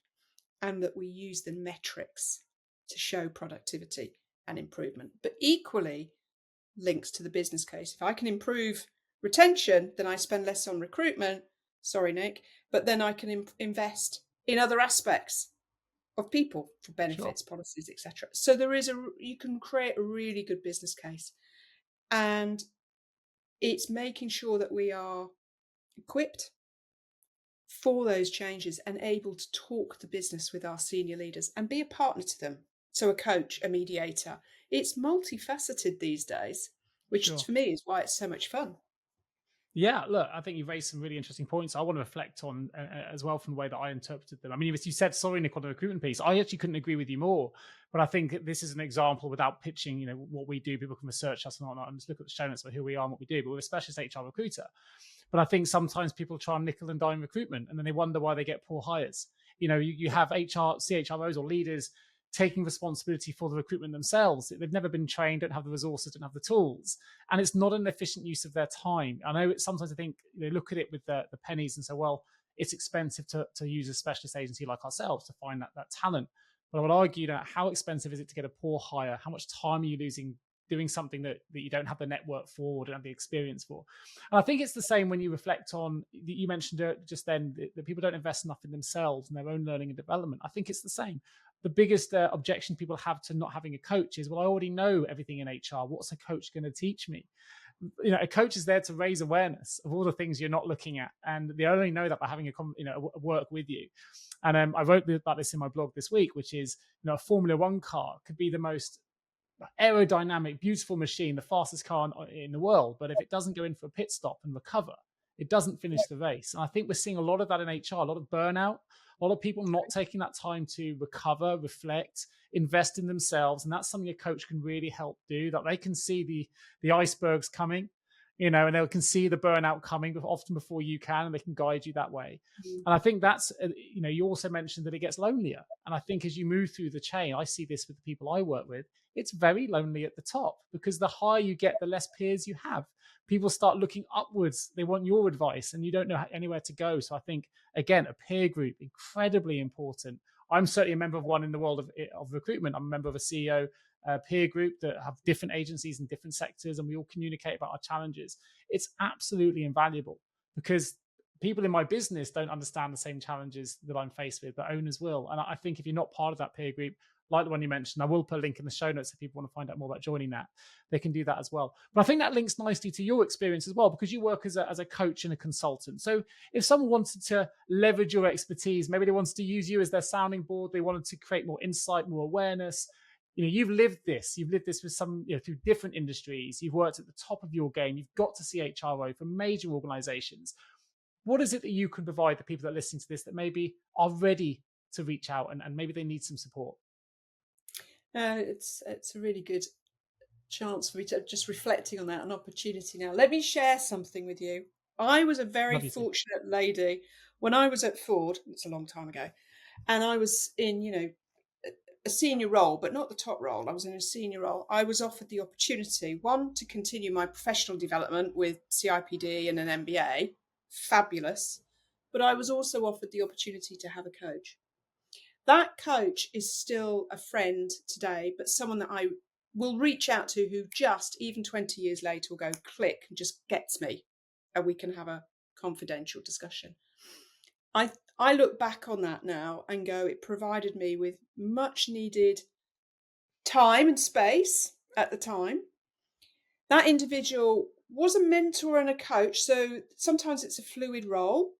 and that we use the metrics to show productivity and improvement. But equally links to the business case. If I can improve retention, then I spend less on recruitment. Sorry, Nick, but then I can invest in other aspects of people for benefits, sure, policies, etc. So you can create a really good business case, and it's making sure that we are equipped for those changes and able to talk the business with our senior leaders and be a partner to them. So a coach, a mediator. It's multifaceted these days, which sure, for me is why it's so much fun. Yeah, look, I think you've raised some really interesting points. I want to reflect on as well from the way that I interpreted them. I mean, you said, sorry, Nick, on the recruitment piece. I actually couldn't agree with you more. But I think this is an example without pitching, what we do. People can research us and whatnot and just look at the show notes for who we are and what we do. But we're a specialist HR recruiter. But I think sometimes people try and nickel and dime recruitment and then they wonder why they get poor hires. You have CHROs or leaders taking responsibility for the recruitment themselves. They've never been trained, don't have the resources, don't have the tools. And it's not an efficient use of their time. I know sometimes I think they look at it with the pennies and say, well, it's expensive to use a specialist agency like ourselves to find that talent. But I would argue that how expensive is it to get a poor hire? How much time are you losing doing something that you don't have the network for or don't have the experience for? And I think it's the same when you reflect on, you mentioned just then, that people don't invest enough in themselves and their own learning and development. I think it's the same. The biggest objection people have to not having a coach is, well, I already know everything in HR. What's a coach going to teach me? A coach is there to raise awareness of all the things you're not looking at, and they only know that by having a work with you. And I wrote about this in my blog this week, which is, a Formula One car could be the most aerodynamic, beautiful machine, the fastest car in the world, but if it doesn't go in for a pit stop and recover, it doesn't finish the race. And I think we're seeing a lot of that in HR, a lot of burnout, a lot of people not taking that time to recover, reflect, invest in themselves. And that's something a coach can really help do, that they can see the icebergs coming, and they can see the burnout coming, but often before you can, and they can guide you that way. And I think that's, you also mentioned that it gets lonelier. And I think as you move through the chain, I see this with the people I work with, it's very lonely at the top, because the higher you get, the less peers you have. People start looking upwards. They want your advice and you don't know anywhere to go. So I think, again, a peer group, incredibly important. I'm certainly a member of one in the world of recruitment. I'm a member of a CEO peer group that have different agencies in different sectors, and we all communicate about our challenges. It's absolutely invaluable, because people in my business don't understand the same challenges that I'm faced with, but owners will. And I think if you're not part of that peer group, like the one you mentioned. I will put a link in the show notes if people want to find out more about joining that. They can do that as well. But I think that links nicely to your experience as well, because you work as a coach and a consultant. So if someone wanted to leverage your expertise, maybe they wanted to use you as their sounding board, they wanted to create more insight, more awareness. You've lived this with some, through different industries. You've worked at the top of your game. You've got to see HRO for major organizations. What is it that you can provide the people that are listening to this that maybe are ready to reach out and maybe they need some support? It's a really good chance for me to just reflecting on that, an opportunity now. Let me share something with you. I was a very fortunate lady when I was at Ford. It's a long time ago, and I was in, a senior role, but not the top role. I was in a senior role. I was offered the opportunity, one, to continue my professional development with CIPD and an MBA. Fabulous. But I was also offered the opportunity to have a coach. That coach is still a friend today, but someone that I will reach out to who just, even 20 years later, will go click and just gets me, and we can have a confidential discussion. I look back on that now and go, it provided me with much needed time and space at the time. That individual was a mentor and a coach, so sometimes it's a fluid role,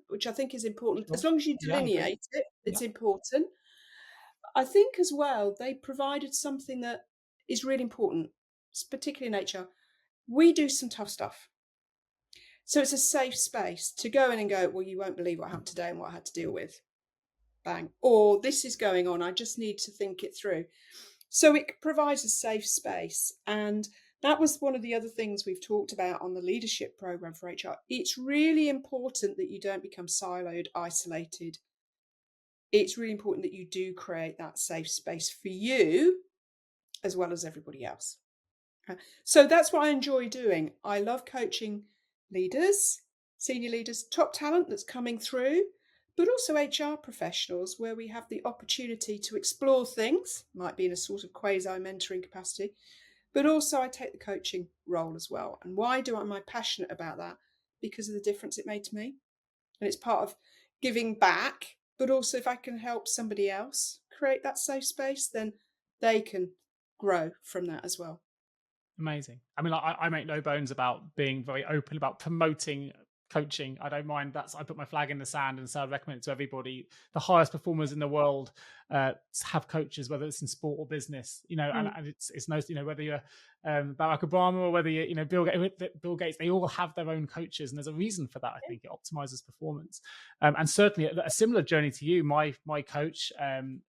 which I think is important. As long as you delineate it, it's important. I think as well, they provided something that is really important, particularly in HR. We do some tough stuff. So it's a safe space to go in and go, well, you won't believe what happened today and what I had to deal with. Bang. Or this is going on, I just need to think it through. So it provides a safe space. And that was one of the other things we've talked about on the leadership program for HR. It's really important that you don't become siloed, isolated. It's really important that you do create that safe space for you as well as everybody else. So that's what I enjoy doing. I love coaching leaders, senior leaders, top talent that's coming through, but also HR professionals where we have the opportunity to explore things, might be in a sort of quasi-mentoring capacity, but also I take the coaching role as well. And why am I passionate about that? Because of the difference it made to me. And it's part of giving back, but also if I can help somebody else create that safe space, then they can grow from that as well. Amazing. I mean, I make no bones about being very open about promoting coaching. I don't mind. I put my flag in the sand and so I recommend it to everybody. The highest performers in the world have coaches, whether it's in sport or business, and it's no, whether you're Barack Obama or whether you're, Bill Gates, they all have their own coaches. And there's a reason for that. I think it optimizes performance. And certainly a similar journey to you, my coach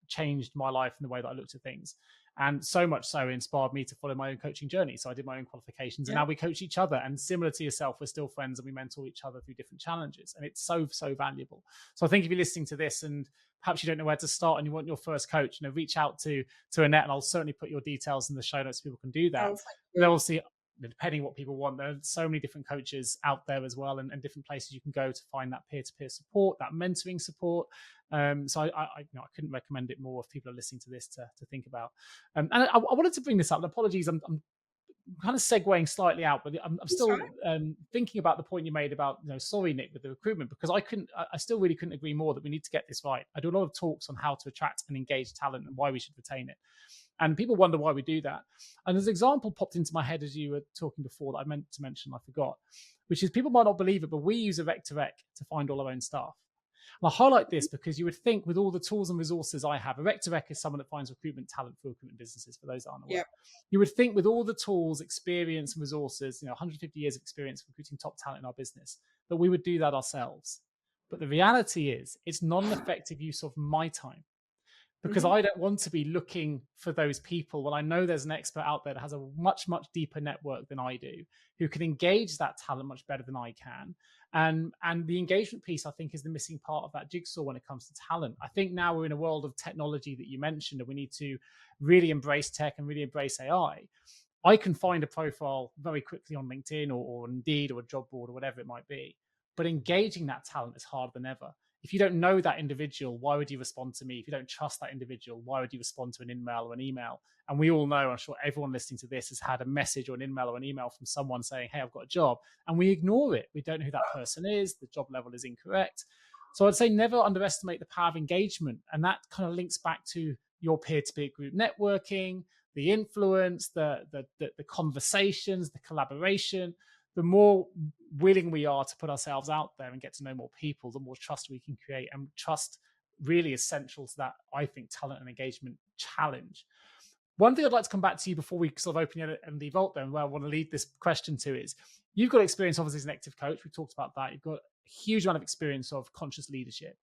changed my life in the way that I looked at things. And so much so it inspired me to follow my own coaching journey. So I did my own qualifications and now we coach each other. And similar to yourself, we're still friends and we mentor each other through different challenges. And it's so, so valuable. So I think if you're listening to this and perhaps you don't know where to start and you want your first coach, reach out to Annette, and I'll certainly put your details in the show notes so people can do that. But obviously, depending what people want, there are so many different coaches out there as well and different places you can go to find that peer-to-peer support, that mentoring support. So I couldn't recommend it more if people are listening to this to think about. And I wanted to bring this up. And apologies, I'm kind of segueing slightly out, but I'm still thinking about the point you made about, sorry, Nick, with the recruitment, because I still really couldn't agree more that we need to get this right. I do a lot of talks on how to attract and engage talent and why we should retain it. And people wonder why we do that. And there's an example popped into my head as you were talking before that I meant to mention, I forgot, which is people might not believe it, but we use a rec to rec to find all our own staff. And I highlight this because you would think with all the tools and resources I have, a rec to rec is someone that finds recruitment talent for recruitment businesses, for those that aren't aware. You would think with all the tools, experience and resources, 150 years of experience recruiting top talent in our business, that we would do that ourselves. But the reality is it's not an effective use of my time. Because I don't want to be looking for those people when I know there's an expert out there that has a much, much deeper network than I do, who can engage that talent much better than I can. And the engagement piece, I think, is the missing part of that jigsaw when it comes to talent. I think now we're in a world of technology that you mentioned, and we need to really embrace tech and really embrace AI. I can find a profile very quickly on LinkedIn or Indeed or a job board or whatever it might be. But engaging that talent is harder than ever. If you don't know that individual, why would you respond to me? If you don't trust that individual, why would you respond to an email or an email? And we all know, I'm sure everyone listening to this has had a message or an email or an email from someone saying, hey, I've got a job. And we ignore it. We don't know who that person is. The job level is incorrect. So I'd say never underestimate the power of engagement. And that kind of links back to your peer-to-peer group networking, the influence, the conversations, the collaboration, the more willing we are to put ourselves out there and get to know more people, the more trust we can create. And trust really is central to that, I think, talent and engagement challenge. One thing I'd like to come back to you before we sort of open the L&D Vault, then, where I want to lead this question to is, you've got experience, obviously, as an active coach. We talked about that. You've got a huge amount of experience of conscious leadership.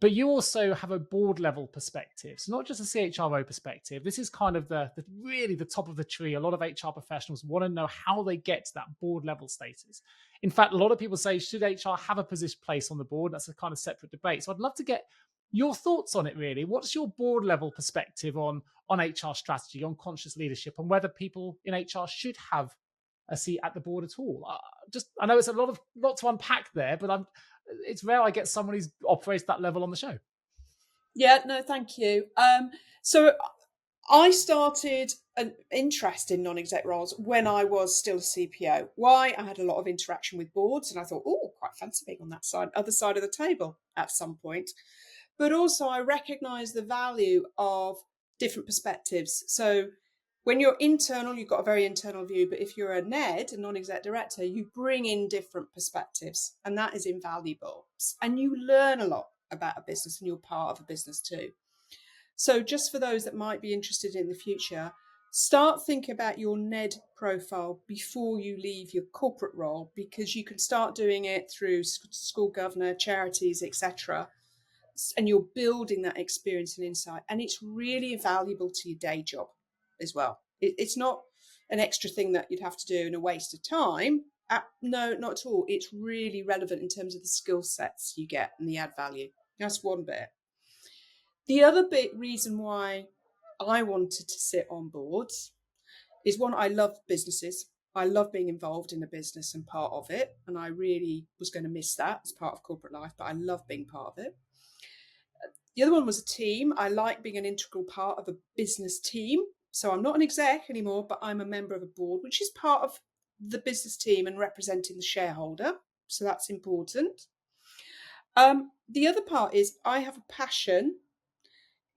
But you also have a board level perspective. So not just a CHRO perspective. This is kind of the really the top of the tree. A lot of HR professionals want to know how they get to that board level status. In fact, a lot of people say, should HR have a position place on the board? That's a kind of separate debate. So I'd love to get your thoughts on it, really. What's your board level perspective on HR strategy, on conscious leadership, and whether people in HR should have a seat at the board at all? I know it's a lot to unpack there, but it's rare I get someone who's operates that level on the show. Yeah, no, thank you. So I started an interest in non-exec roles when I was still a CPO. Why? I had a lot of interaction with boards and I thought, oh, quite fancy being on that other side of the table at some point. But also I recognise the value of different perspectives. So when you're internal, you've got a very internal view, but if you're a NED, a non-exec director, you bring in different perspectives, and that is invaluable. And you learn a lot about a business, and you're part of a business too. So just for those that might be interested in the future, start thinking about your NED profile before you leave your corporate role, because you can start doing it through school governor, charities, etc. And you're building that experience and insight, and it's really valuable to your day job as well. It's not an extra thing that you'd have to do and a waste of time. No, not at all. It's really relevant in terms of the skill sets you get and the add value. That's one bit. The other bit reason why I wanted to sit on boards is, one, I love businesses. I love being involved in a business and part of it. And I really was going to miss that as part of corporate life, but I love being part of it. The other one was a team. I like being an integral part of a business team. So I'm not an exec anymore, but I'm a member of a board, which is part of the business team and representing the shareholder. So that's important. The other part is I have a passion,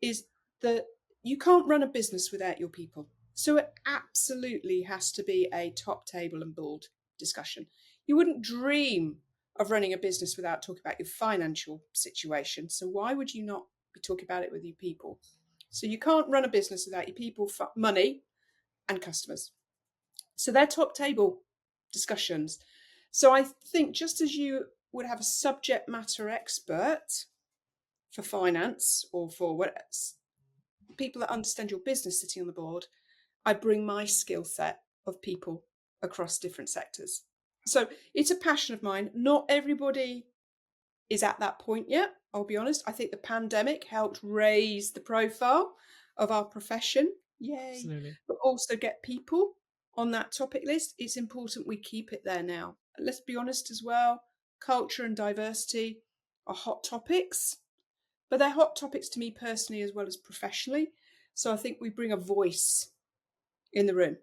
is that you can't run a business without your people. So it absolutely has to be a top table and board discussion. You wouldn't dream of running a business without talking about your financial situation. So why would you not be talking about it with your people? So you can't run a business without your people, money and customers. So they're top table discussions. So I think just as you would have a subject matter expert for finance or for what people that understand your business sitting on the board, I bring my skill set of people across different sectors. So it's a passion of mine. Not everybody is at that point yet, I'll be honest. I think the pandemic helped raise the profile of our profession. Yay. Absolutely. But also get people on that topic list. It's important we keep it there now. Let's be honest as well, culture and diversity are hot topics, but they're hot topics to me personally as well as professionally. So I think we bring a voice in the room,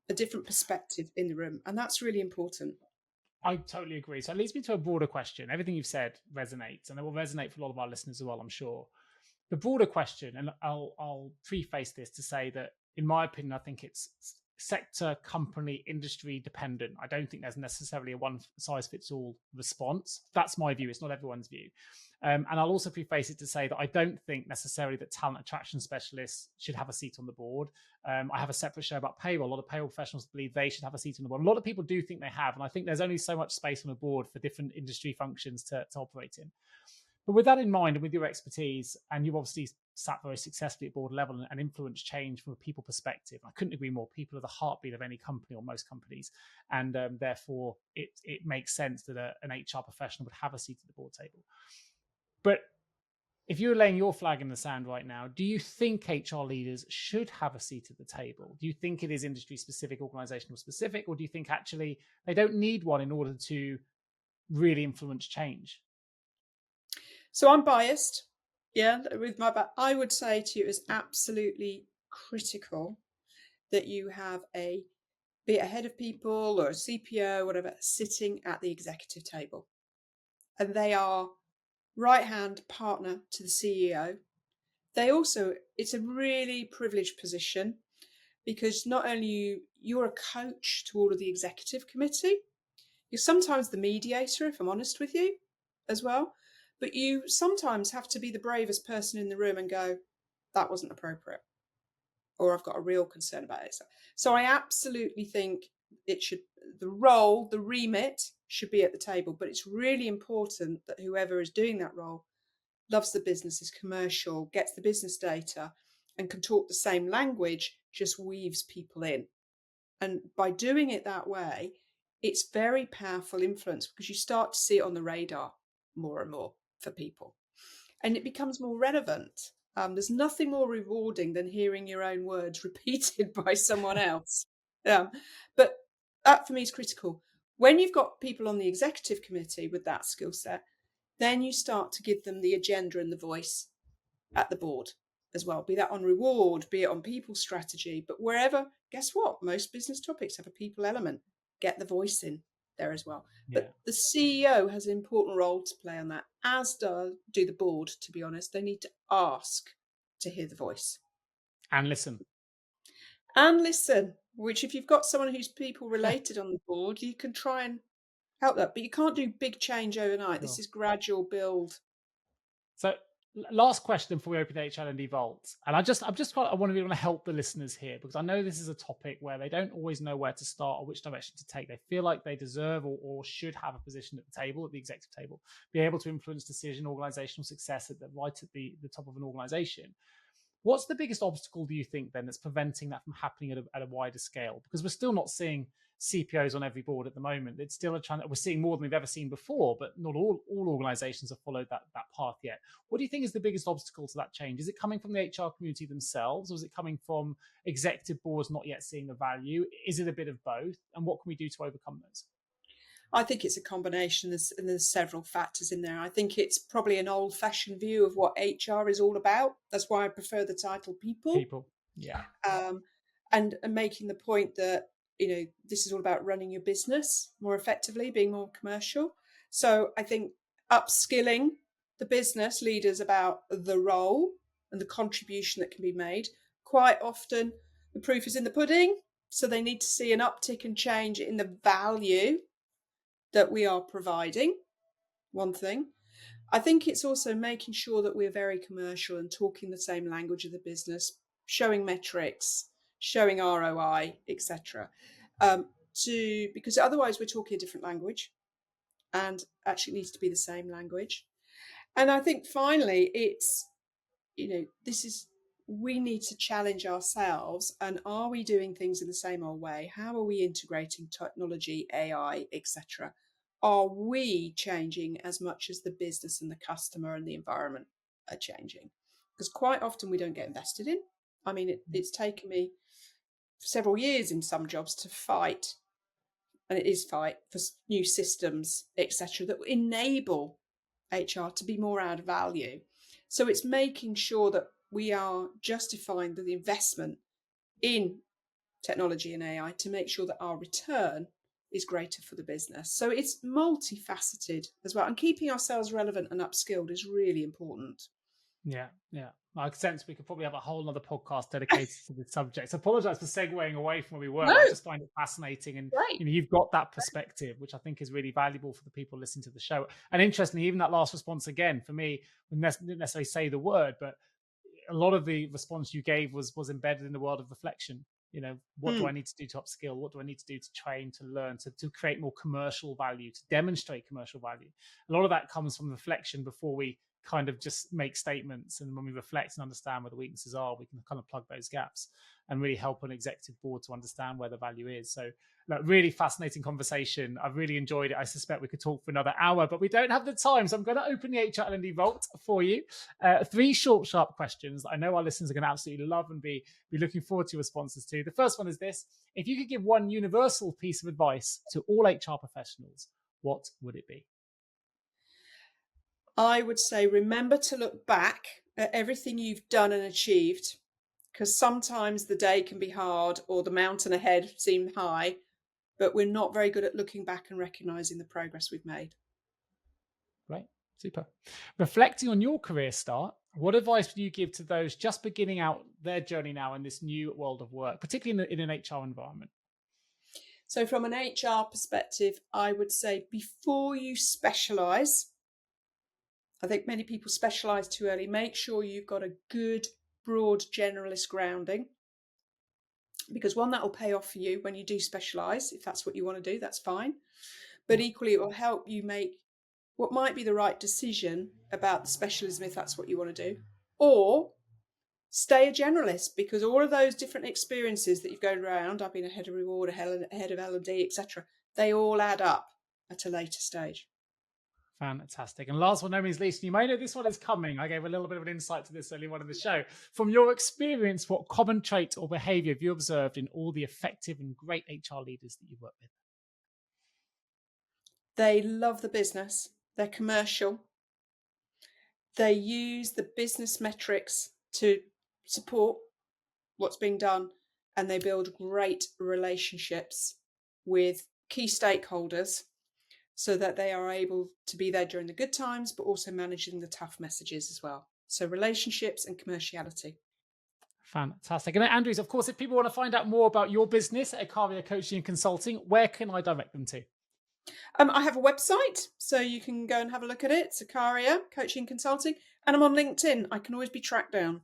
a different perspective in the room, and that's really important. I totally agree. So it leads me to a broader question. Everything you've said resonates, and it will resonate for a lot of our listeners as well, I'm sure. The broader question, and I'll preface this to say that, in my opinion, I think it's sector, company, industry dependent. I don't think there's necessarily a one-size-fits-all response. That's my view. It's not everyone's view. And I'll also preface it to say that I don't think necessarily that talent attraction specialists should have a seat on the board. I have a separate show about payroll. A lot of payroll professionals believe they should have a seat on the board. A lot of people do think they have. And I think there's only so much space on the board for different industry functions to operate in. But with that in mind, and with your expertise, and you've obviously sat very successfully at board level and influenced change from a people perspective, I couldn't agree more. People are the heartbeat of any company, or most companies, and therefore it makes sense that an HR professional would have a seat at the board table. But if you're laying your flag in the sand right now, do you think HR leaders should have a seat at the table? Do you think it is industry specific, organizational specific, or do you think actually they don't need one in order to really influence change? So I'm biased, with my back. I would say to you, it's absolutely critical that you have be it a head of people or a CPO, whatever, sitting at the executive table. And they are right-hand partner to the CEO. it's a really privileged position, because not only you're a coach to all of the executive committee, you're sometimes the mediator, if I'm honest with you, as well. But you sometimes have to be the bravest person in the room and go, that wasn't appropriate, or I've got a real concern about it. So I absolutely think the remit should be at the table, but it's really important that whoever is doing that role loves the business, is commercial, gets the business data, and can talk the same language, just weaves people in. And by doing it that way, it's very powerful influence, because you start to see it on the radar more and more for people, and it becomes more relevant. There's nothing more rewarding than hearing your own words repeated by someone else. But that for me is critical. When you've got people on the executive committee with that skill set, then you start to give them the agenda and the voice at the board as well, be that on reward, be it on people strategy, but wherever, guess what? Most business topics have a people element. Get the voice in there as well. Yeah. But the CEO has an important role to play on that, as do the board, to be honest. They need to ask to hear the voice. And listen. And listen, which if you've got someone who's people related on the board, you can try and help that. But you can't do big change overnight. This is gradual build. So last question before we open the HR L&D Vault. And I want to help the listeners here, because I know this is a topic where they don't always know where to start or which direction to take. They feel like they deserve or should have a position at the table, at the executive table, be able to influence decision, organizational success right at the top of an organization. What's the biggest obstacle, do you think, then, that's preventing that from happening at a wider scale? Because we're still not seeing CPOs on every board at the moment. It's still we're seeing more than we've ever seen before, but not all organizations have followed that path yet. What do you think is the biggest obstacle to that change? Is it coming from the HR community themselves, or is it coming from executive boards not yet seeing the value? Is it a bit of both? And what can we do to overcome those? I think it's a combination, and there's several factors in there. I think it's probably an old-fashioned view of what HR is all about. That's why I prefer the title people. People, yeah. And making the point that, this is all about running your business more effectively, being more commercial. So I think upskilling the business leaders about the role and the contribution that can be made. Quite often, the proof is in the pudding. So they need to see an uptick and change in the value that we are providing, one thing. I think it's also making sure that we're very commercial and talking the same language of the business, showing metrics, showing ROI, etc. Because otherwise we're talking a different language, and actually it needs to be the same language. And I think finally it's, we need to challenge ourselves, and are we doing things in the same old way? How are we integrating technology, AI, etc.? Are we changing as much as the business and the customer and the environment are changing? Because quite often we don't get invested in. I mean, it's taken me several years in some jobs to fight, and it is fight for new systems, etc., that enable HR to be more add value. So it's making sure that we are justifying the investment in technology and AI to make sure that our return is greater for the business. So it's multifaceted as well. And keeping ourselves relevant and upskilled is really important. Yeah. I sense we could probably have a whole other podcast dedicated to this subject. So I apologize for segueing away from where we were. No. I just find it fascinating. And you've got that perspective, which I think is really valuable for the people listening to the show. And interestingly, even that last response, again, for me, we didn't necessarily say the word, but a lot of the response you gave was embedded in the world of reflection. What do I need to do to upskill? What do I need to do to train, to learn, to create more commercial value, to demonstrate commercial value? A lot of that comes from reflection before we kind of just make statements. And when we reflect and understand where the weaknesses are, we can kind of plug those gaps and really help an executive board to understand where the value is. So really fascinating conversation. I've really enjoyed it. I suspect we could talk for another hour, but we don't have the time. So I'm going to open the HR L&D Vault for you. 3 short, sharp questions that I know our listeners are going to absolutely love and be looking forward to responses to. The first one is this: if you could give one universal piece of advice to all HR professionals, what would it be? I would say remember to look back at everything you've done and achieved, because sometimes the day can be hard or the mountain ahead seem high, but we're not very good at looking back and recognizing the progress we've made. Right. Super. Reflecting on your career start, What advice would you give to those just beginning out their journey now in this new world of work, particularly in an HR environment? So from an HR perspective, I would say before you specialise, I think many people specialise too early. Make sure you've got a good, broad generalist grounding, because one, that will pay off for you when you do specialise. If that's what you want to do, that's fine. But equally, it will help you make what might be the right decision about the specialism if that's what you want to do. Or stay a generalist, because all of those different experiences that you've gone around, I've been a head of reward, a head of L&D, etc., they all add up at a later stage. Fantastic. And last but no means least, you may know this one is coming. I gave a little bit of an insight to this early on in the show. From your experience, what common trait or behaviour have you observed in all the effective and great HR leaders that you work with? They love the business. They're commercial. They use the business metrics to support what's being done, and they build great relationships with key stakeholders so that they are able to be there during the good times, but also managing the tough messages as well. So relationships and commerciality. Fantastic. And Andrews, of course, if people want to find out more about your business at Acaria Coaching Consulting, where can I direct them to? I have a website, so you can go and have a look at it. It's Acaria Coaching Consulting, and I'm on LinkedIn. I can always be tracked down.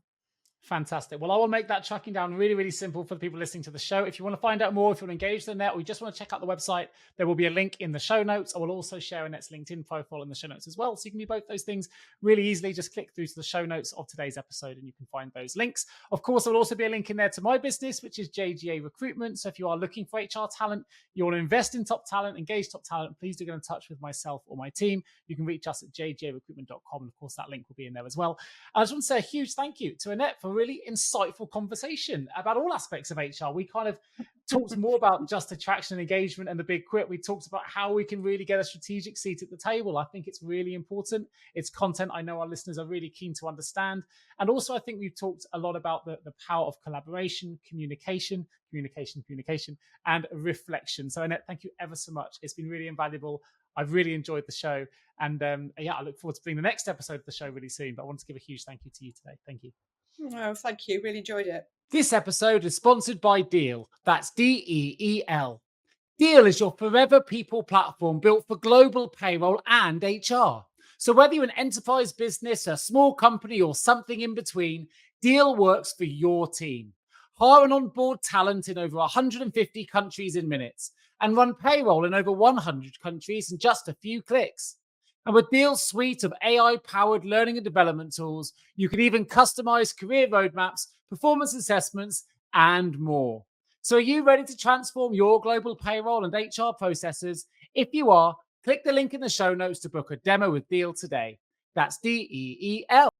Fantastic. Well, I will make that tracking down really, really simple for the people listening to the show. If you want to find out more, if you want to engage the net, or you just want to check out the website, there will be a link in the show notes. I will also share Annette's LinkedIn profile in the show notes as well. So you can do both those things really easily. Just click through to the show notes of today's episode and you can find those links. Of course, there will also be a link in there to my business, which is JGA Recruitment. So if you are looking for HR talent, you want to invest in top talent, engage top talent, please do get in touch with myself or my team. You can reach us at jgarecruitment.com. And of course, that link will be in there as well. I just want to say a huge thank you to Annette for really insightful conversation about all aspects of HR. We kind of talked more about just attraction and engagement and the big quit. We talked about how we can really get a strategic seat at the table. I think it's really important. It's content I know our listeners are really keen to understand. And also, I think we've talked a lot about the power of collaboration, communication, and reflection. So Annette, thank you ever so much. It's been really invaluable. I've really enjoyed the show. And I look forward to bringing the next episode of the show really soon. But I want to give a huge thank you to you today. Thank you. Oh, thank you. Really enjoyed it. This episode is sponsored by Deal. That's DEEL. Deal is your forever people platform built for global payroll and HR. So whether you're an enterprise business, a small company, or something in between, Deal works for your team. Hire and onboard talent in over 150 countries in minutes and run payroll in over 100 countries in just a few clicks. And with Deal's suite of AI-powered learning and development tools, you can even customize career roadmaps, performance assessments, and more. So are you ready to transform your global payroll and HR processes? If you are, click the link in the show notes to book a demo with Deal today. That's DEEL.